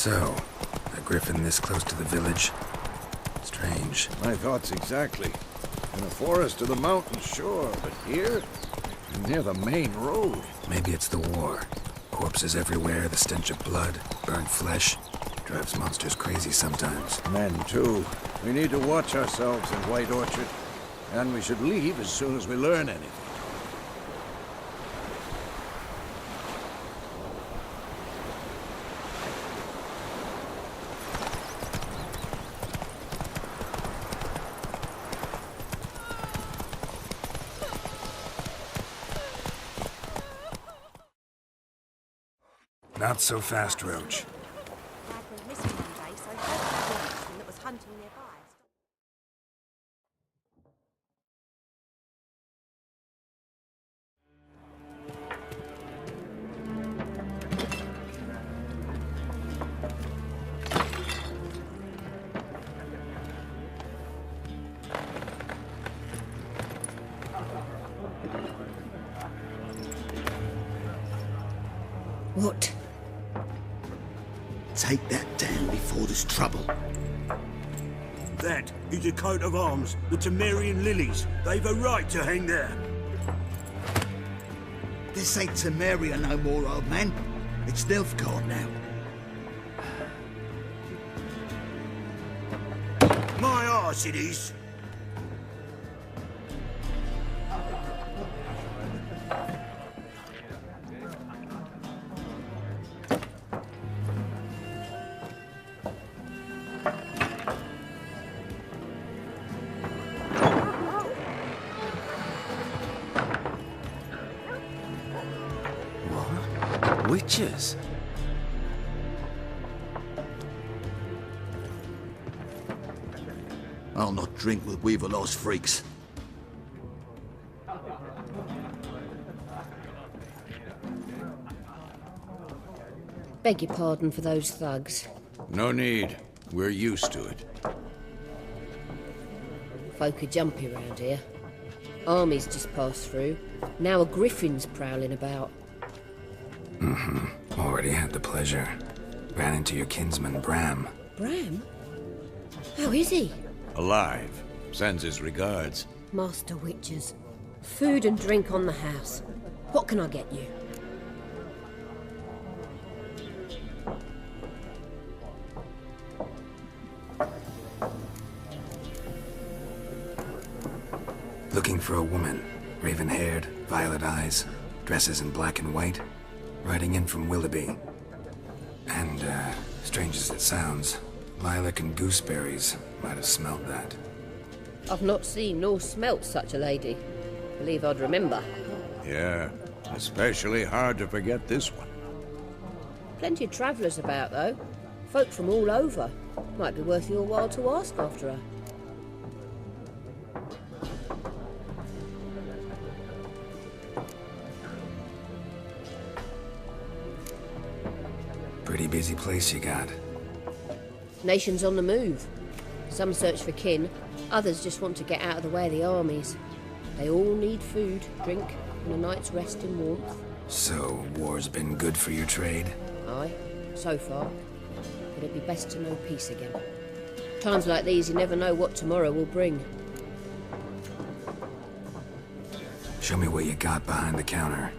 So, a griffin this close to the village? Strange. My thoughts exactly. In a forest to the mountain, sure, but here? Near the main road. Maybe it's the war. Corpses everywhere, the stench of blood, burnt flesh. Drives monsters crazy sometimes. Men, too. We need to watch ourselves in White Orchard. And we should leave as soon as we learn anything. Not so fast, Roach. What? Take that down before there's trouble. That is a coat of arms, the Temerian lilies. They've a right to hang there. This ain't Temeria no more, old man. It's Nilfgaard now. My arse it is. Witches? I'll not drink with Weaverlaw's freaks. Beg your pardon for those thugs. No need. We're used to it. Folk are jumpy round here. Armies just passed through. Now a griffin's prowling about. Already had the pleasure. Ran into your kinsman, Bram. Bram? How is he? Alive. Sends his regards. Master Witches. Food and drink on the house. What can I get you? Looking for a woman. Raven-haired, violet eyes, dresses in black and white. Riding in from Willoughby. And, strange as it sounds, lilac and gooseberries might have smelled that. I've not seen nor smelt such a lady. Believe I'd remember. Yeah, especially hard to forget this one. Plenty of travellers about, though. Folk from all over. Might be worth your while to ask after her. Pretty busy place you got. Nations on the move. Some search for kin, others just want to get out of the way of the armies. They all need food, drink, and a night's rest in warmth. So, war's been good for your trade? Aye, so far. But it'd be best to know peace again. Times like these, you never know what tomorrow will bring. Show me what you got behind the counter.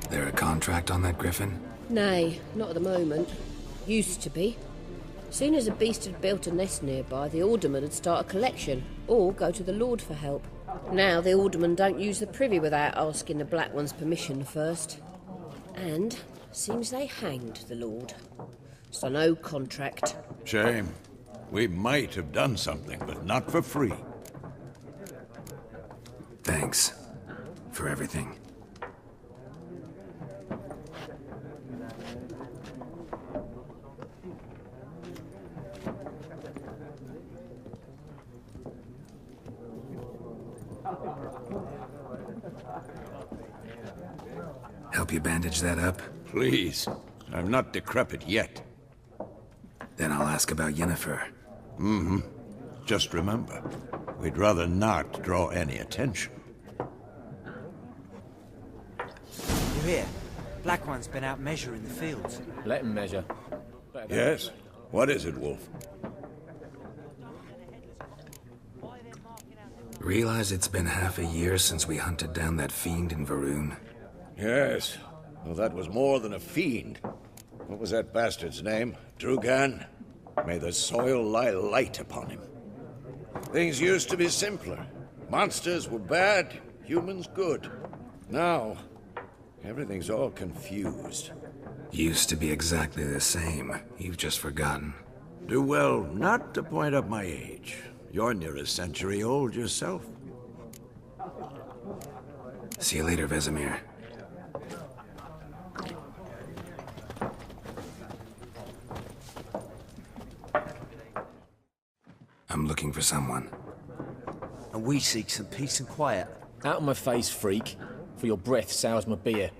There a contract on that griffin? Nay, not at the moment. Used to be. Soon as a beast had built a nest nearby, the alderman would start a collection, or go to the Lord for help. Now the aldermen don't use the privy without asking the Black One's permission first. And seems they hanged the Lord. So no contract. Shame. We might have done something, but not for free. Thanks for everything. Help you bandage that up? Please. I'm not decrepit yet. Then I'll ask about Yennefer. Mm-hmm. Just remember, we'd rather not draw any attention. You hear? Black One's been out measuring the fields. Let him measure. Yes? What is it, Wolf? Realize it's been half a year since we hunted down that fiend in Varun? Yes. Well, that was more than a fiend. What was that bastard's name? Drugan? May the soil lie light upon him. Things used to be simpler. Monsters were bad, humans good. Now, everything's all confused. Used to be exactly the same. You've just forgotten. Do well not to point up my age. You're near a century old yourself. See you later, Vesemir. I'm looking for someone. And we seek some peace and quiet. Out of my face, freak. For your breath sours my beer.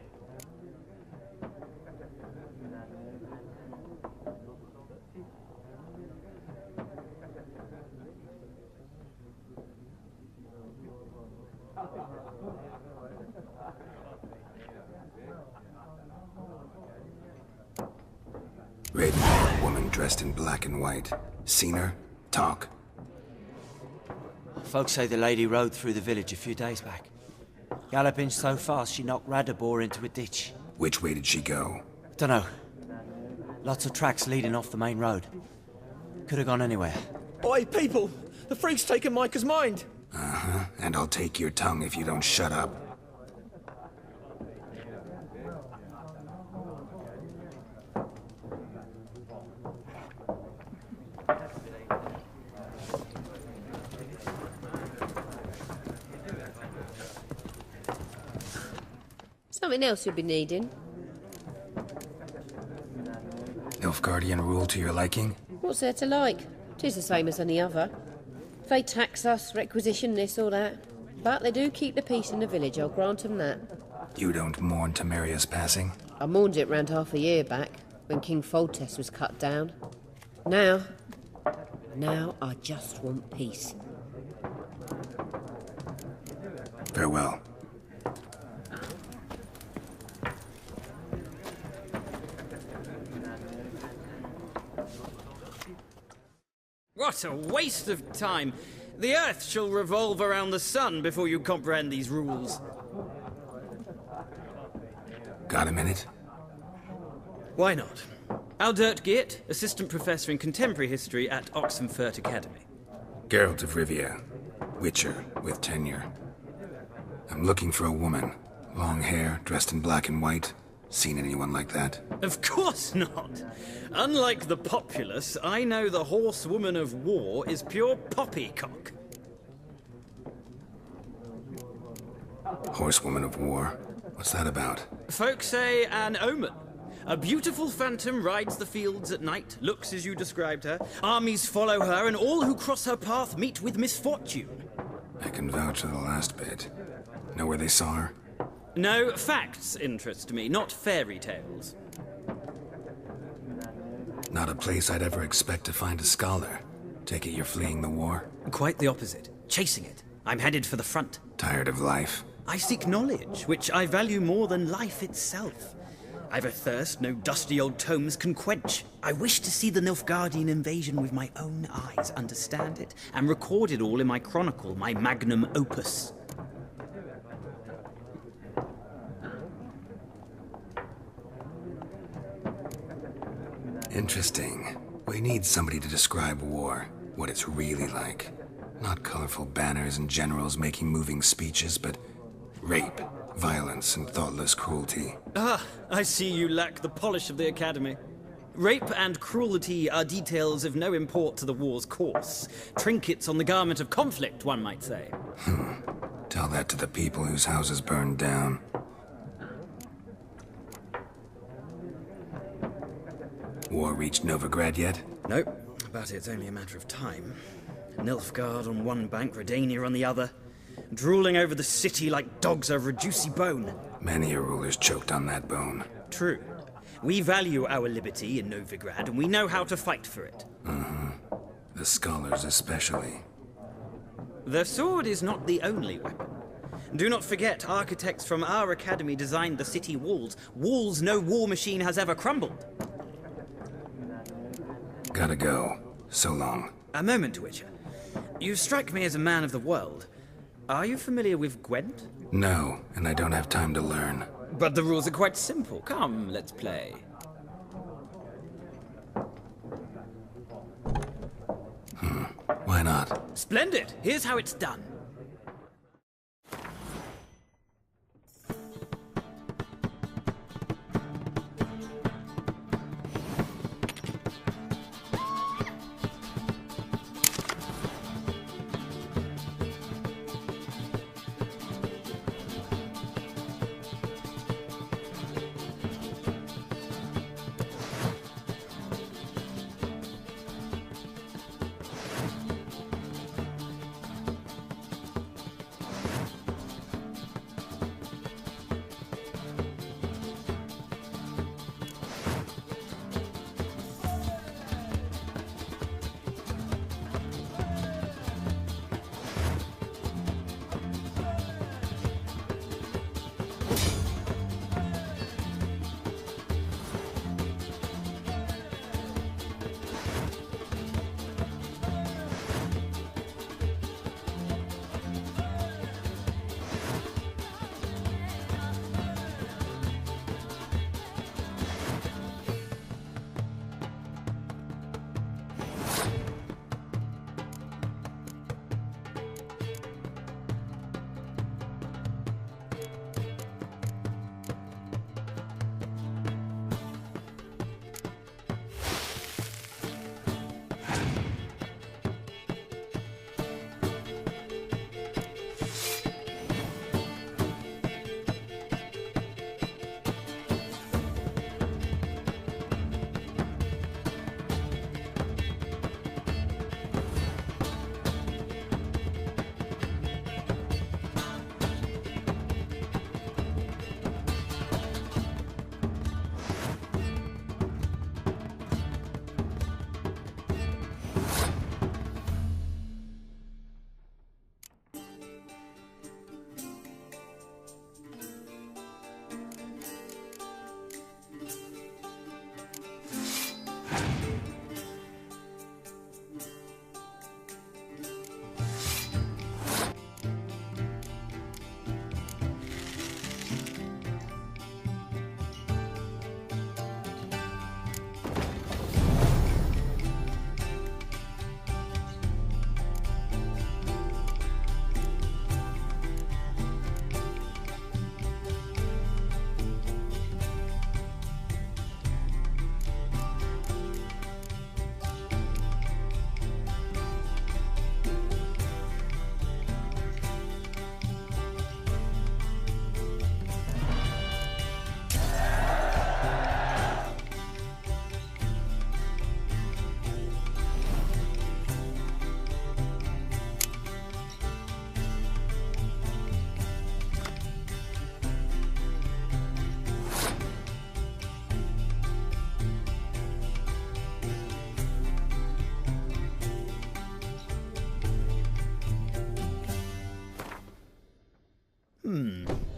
Raven-haired woman dressed in black and white. Seen her? Talk. Folks say the lady rode through the village a few days back. Galloping so fast she knocked Radabor into a ditch. Which way did she go? Dunno. Lots of tracks leading off the main road. Could have gone anywhere. Oi, people! The freak's taken Micah's mind! Uh-huh. And I'll take your tongue if you don't shut up. Something else you'll be needing. Nilfgaardian rule to your liking? What's there to like? 'Tis the same as any other. They tax us, requisition this or that. But they do keep the peace in the village, I'll grant them that. You don't mourn Temeria's passing? I mourned it round half a year back, when King Foltest was cut down. Now I just want peace. Farewell. What a waste of time! The Earth shall revolve around the sun before you comprehend these rules. Got a minute? Why not? Aldert Geert, Assistant Professor in Contemporary History at Oxenfurt Academy. Geralt of Rivia. Witcher with tenure. I'm looking for a woman. Long hair, dressed in black and white. Seen anyone like that? Of course not! Unlike the populace, I know the horsewoman of war is pure poppycock. Horsewoman of war? What's that about? Folks say an omen. A beautiful phantom rides the fields at night, looks as you described her. Armies follow her, and all who cross her path meet with misfortune. I can vouch for the last bit. Know where they saw her? No, facts interest me, not fairy tales. Not a place I'd ever expect to find a scholar. Take it you're fleeing the war? Quite the opposite. Chasing it. I'm headed for the front. Tired of life? I seek knowledge, which I value more than life itself. I've a thirst no dusty old tomes can quench. I wish to see the Nilfgaardian invasion with my own eyes, understand it, and record it all in my chronicle, my magnum opus. Interesting. We need somebody to describe war, what it's really like. Not colorful banners and generals making moving speeches, but rape, violence, and thoughtless cruelty. Ah, I see you lack the polish of the Academy. Rape and cruelty are details of no import to the war's course. Trinkets on the garment of conflict, one might say. Tell that to the people whose houses burned down. War reached Novigrad yet? Nope, but it's only a matter of time. Nilfgaard on one bank, Redania on the other, drooling over the city like dogs over a juicy bone. Many a ruler's choked on that bone. True. We value our liberty in Novigrad, and we know how to fight for it. The scholars especially. The sword is not the only weapon. Do not forget, architects from our academy designed the city walls. Walls no war machine has ever crumbled. Gotta go. So long. A moment, Witcher. You strike me as a man of the world. Are you familiar with Gwent? No, and I don't have time to learn. But the rules are quite simple. Come, let's play. Why not? Splendid! Here's how it's done.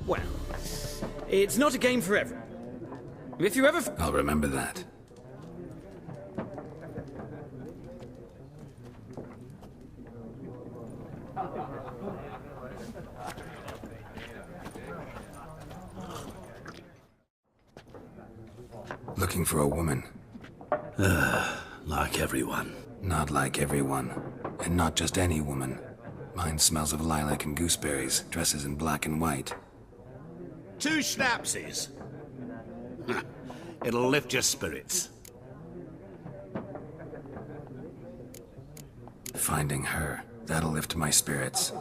Well, it's not a game for everyone. If you ever... I'll remember that. Looking for a woman. Like everyone. Not like everyone. And not just any woman. Mine smells of lilac and gooseberries, dresses in black and white. 2 schnapsies. It'll lift your spirits. Finding her, that'll lift my spirits.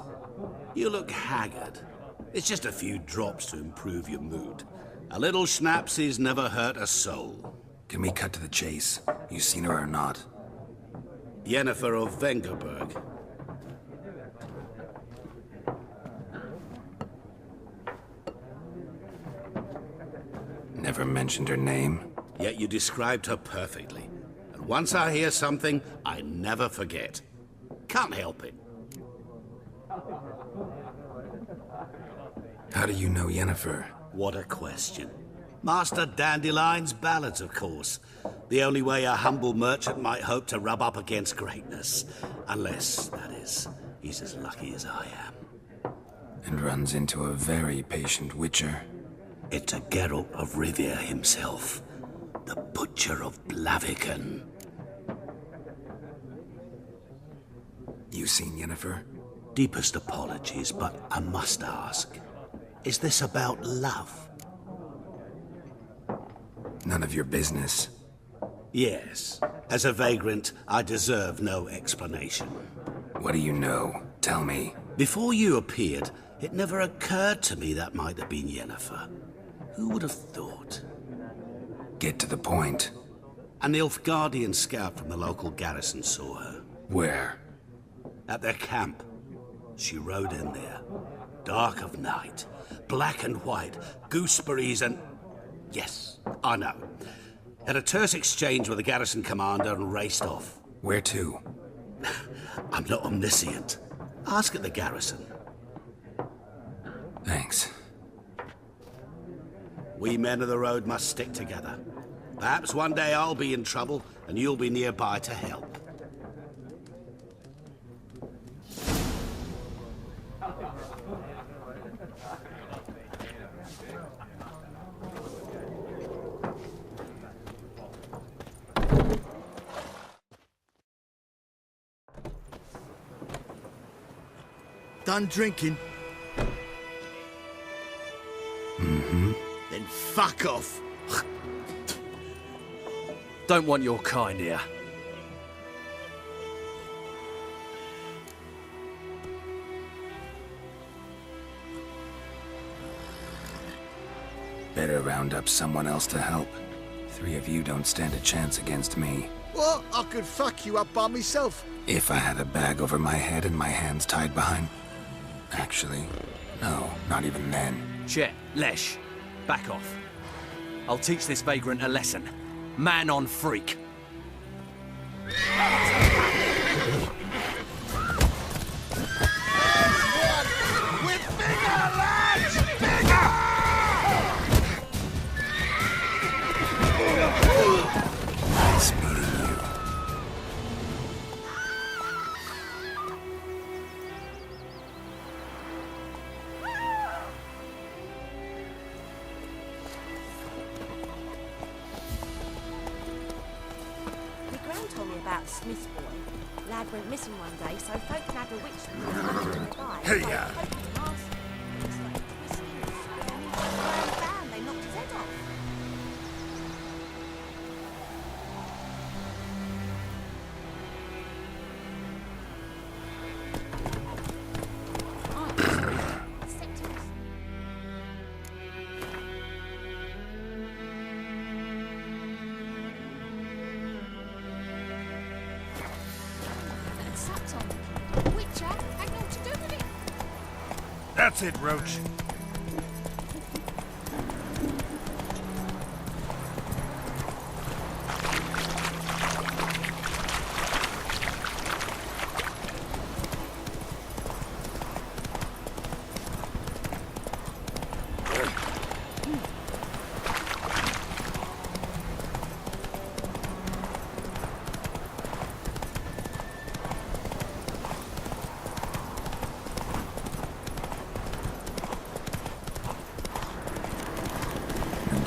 You look haggard. It's just a few drops to improve your mood. A little schnapsies never hurt a soul. Can we cut to the chase? You seen her or not? Yennefer of Vengerberg. Never mentioned her name. Yet you described her perfectly. And once I hear something, I never forget. Can't help it. How do you know Yennefer? What a question. Master Dandelion's ballads, of course. The only way a humble merchant might hope to rub up against greatness. Unless, that is, he's as lucky as I am. And runs into a very patient witcher. It's a Geralt of Rivia himself. The Butcher of Blaviken. You seen Yennefer? Deepest apologies, but I must ask. Is this about love? None of your business. Yes. As a vagrant, I deserve no explanation. What do you know? Tell me. Before you appeared, it never occurred to me that might have been Yennefer. Who would have thought? Get to the point. A Nilfgaardian scout from the local garrison saw her. Where? At their camp. She rode in there. Dark of night. Black and white. Gooseberries and... Yes, I know. Had a terse exchange with the garrison commander and raced off. Where to? I'm not omniscient. Ask at the garrison. Thanks. We men of the road must stick together. Perhaps one day I'll be in trouble and you'll be nearby to help. Done drinking? Mm-hmm. Then fuck off. Don't want your kind here. Better round up someone else to help. 3 of you don't stand a chance against me. What? I could fuck you up by myself. If I had a bag over my head and my hands tied behind... Actually, no, not even then. Chet, Lesh, back off. I'll teach this vagrant a lesson. Man on freak. Nice meeting you. My gran told me about Smith's boy. Lad went missing one day, so folk had a witch nearby. Hey, yeah. They knocked his head off. That's it, Roach.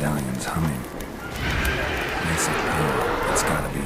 Medallion's humming. Nice and pale, it's gotta be.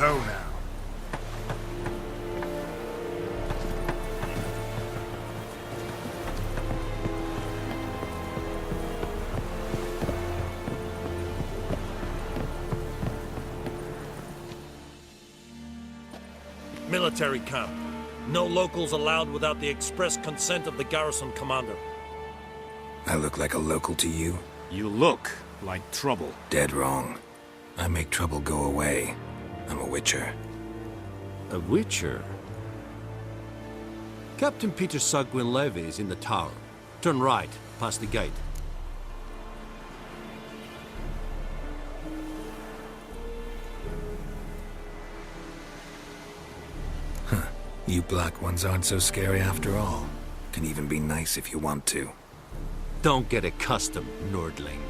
Go now. Military camp. No locals allowed without the express consent of the garrison commander. I look like a local to you? You look like trouble. Dead wrong. I make trouble go away. I'm a witcher. A witcher? Captain Peter Sagwin Levy is in the tower. Turn right, past the gate. You black ones aren't so scary after all. Can even be nice if you want to. Don't get accustomed, Nordling.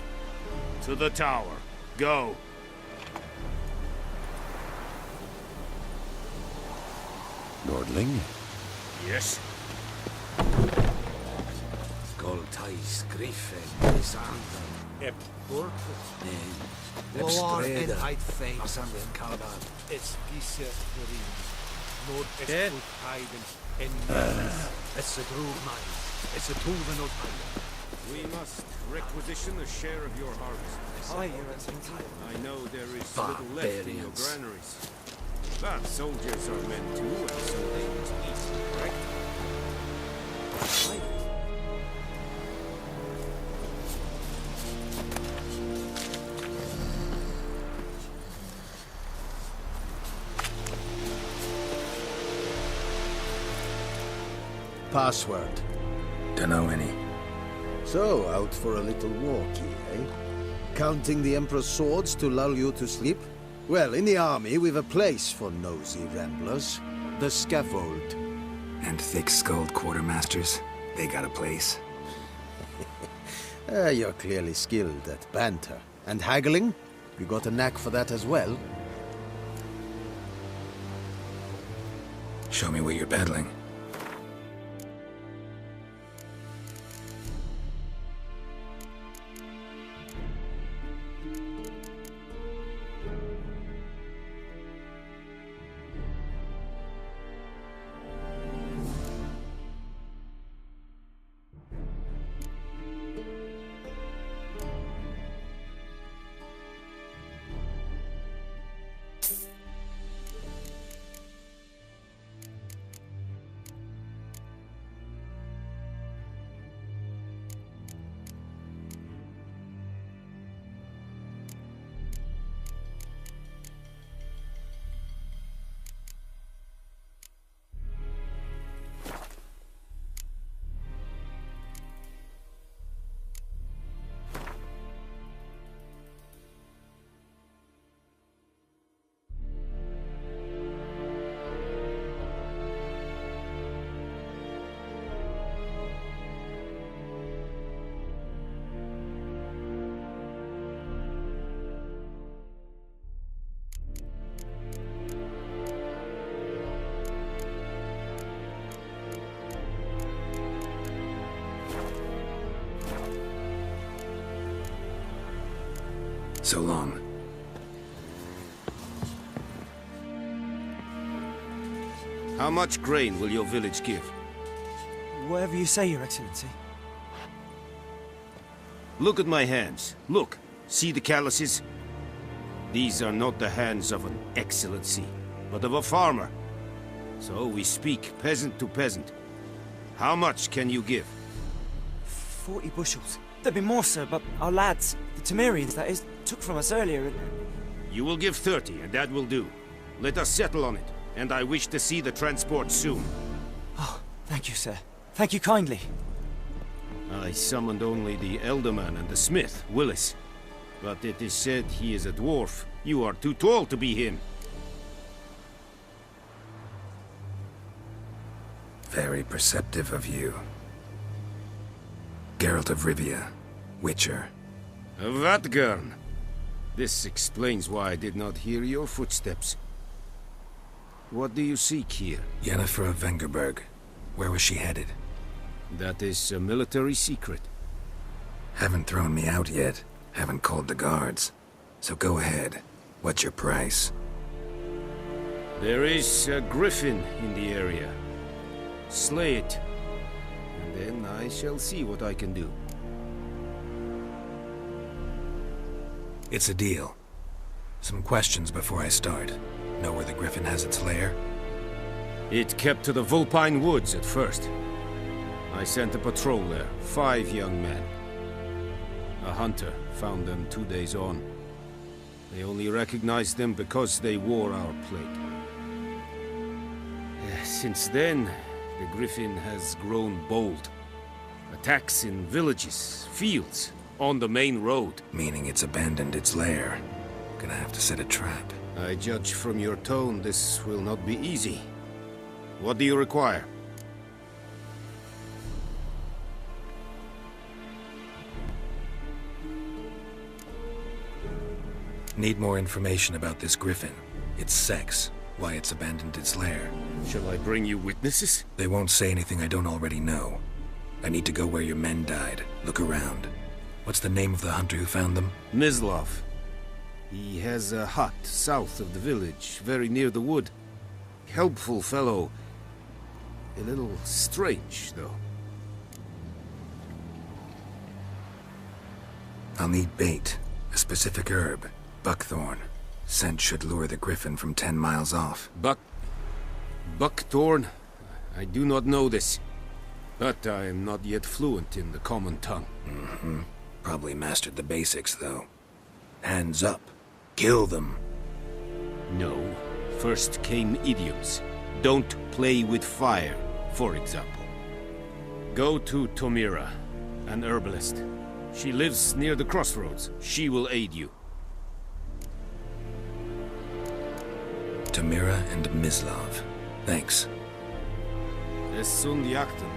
To the tower. Go. Nordling? Yes? Goltais Griffin is under. War in Height Fame. Es diese Not es Yeah. Es a true mind. Es a proven not We must requisition a share of your harvest. Aye, Your Excellency. I know there is little left in your Barbarians. granaries. But soldiers are men too, and so they must eat, correct? Password. Dunno any. So, out for a little walkie, eh? Counting the Emperor's swords to lull you to sleep? Well, in the army, we've a place for nosy ramblers. The scaffold. And thick-skulled quartermasters, they got a place. You're clearly skilled at banter. And haggling? You got a knack for that as well? Show me what you're peddling. So long. How much grain will your village give? Whatever you say, Your Excellency. Look at my hands. Look. See the calluses? These are not the hands of an excellency, but of a farmer. So we speak peasant to peasant. How much can you give? 40 bushels. There'd be more, sir, but our lads, the Temerians, that is, took from us earlier and... You will give 30, and that will do. Let us settle on it, and I wish to see the transport soon. Oh, thank you, sir. Thank you kindly. I summoned only the Elderman and the smith, Willis. But it is said he is a dwarf. You are too tall to be him. Very perceptive of you. Geralt of Rivia, Witcher. Vatgern. This explains why I did not hear your footsteps. What do you seek here? Yennefer of Vengerberg. Where was she headed? That is a military secret. Haven't thrown me out yet. Haven't called the guards. So go ahead. What's your price? There is a griffin in the area. Slay it, and then I shall see what I can do. It's a deal. Some questions before I start. Know where the griffin has its lair? It kept to the Vulpine Woods at first. I sent a patrol there, 5 young men. A hunter found them 2 days on. They only recognized them because they wore our plate. Since then, the griffin has grown bold. Attacks in villages, fields, on the main road. Meaning it's abandoned its lair. Gonna have to set a trap. I judge from your tone this will not be easy. What do you require? Need more information about this griffin. Its sex, why it's abandoned its lair. Shall I bring you witnesses? They won't say anything I don't already know. I need to go where your men died. Look around. What's the name of the hunter who found them? Mislav. He has a hut south of the village, very near the wood. Helpful fellow. A little strange, though. I'll need bait. A specific herb. Buckthorn. Scent should lure the griffin from 10 miles off. Buckthorn? I do not know this. But I am not yet fluent in the common tongue. Mm-hmm. Probably mastered the basics, though. Hands up. Kill them. No. First came idioms. Don't play with fire, for example. Go to Tomira, an herbalist. She lives near the crossroads. She will aid you. Tomira and Mislav. Thanks. Es sunt Jagden.